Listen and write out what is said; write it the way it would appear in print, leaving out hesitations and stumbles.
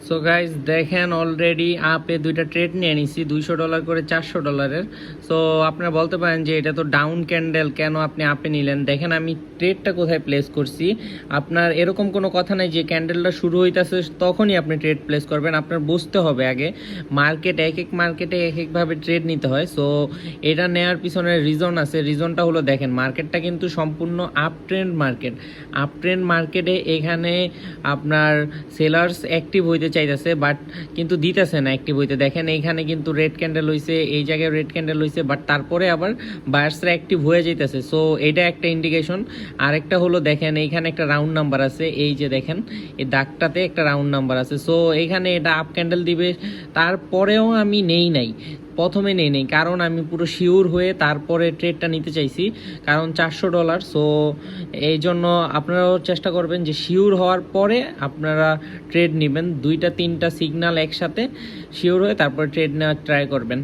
So guys দেখেন already আপে দুইটা ট্রেড নিয়ে নিছি $200 করে $400। সো আপনারা বলতে পারেন যে এটা তো ডাউন ক্যান্ডেল, কেন আপনি আপে নিলেন। দেখেন আমি ট্রেডটা কোথায় প্লেস করছি। আপনার এরকম কোনো কথা নাই যে ক্যান্ডেলটা শুরু হইতেছে তখনই আপনি ট্রেড প্লেস করবেন। আপনার বুঝতে হবে আগে মার্কেটে এক একভাবে ট্রেড নিতে হয়। সো এটা নেওয়ার পিছনে রিজন আছে। রিজনটা হলো দেখেন মার্কেটটা কিন্তু সম্পূর্ণ আপ ট্রেন্ড মার্কেটে এখানে আপনার সেলার্স অ্যাক্টিভ হইতে চাইতেছে বাট কিন্তু দিতেছে না অ্যাক্টিভ হইতে। দেখেন এইখানে কিন্তু রেড ক্যান্ডেল হইছে, এই জায়গায় রেড ক্যান্ডেল হইছে, বাট তারপরে আবার বায়ার্সরা অ্যাক্টিভ হয়ে যাইতেছে। সো এটা একটা ইন্ডিকেশন। আরেকটা হলো দেখেন এইখানে একটা রাউন্ড নাম্বার আছে, এই যে দেখেন এই দাগটাতে একটা রাউন্ড নাম্বার আছে। সো এইখানে এটা আপ ক্যান্ডেল দিবে, তারপরেও আমি প্রথমে নেই কারণ আমি পুরো শিওর হয়ে তারপরে ট্রেডটা নিতে চাইছি, কারণ $400। সো এই জন্য আপনারাও চেষ্টা করবেন যে শিওর হওয়ার পরে আপনারা ট্রেড নেবেন, 2-3টা সিগন্যাল একসাথে শিওর হয়ে তারপরে ট্রেড নেওয়ার ট্রাই করবেন।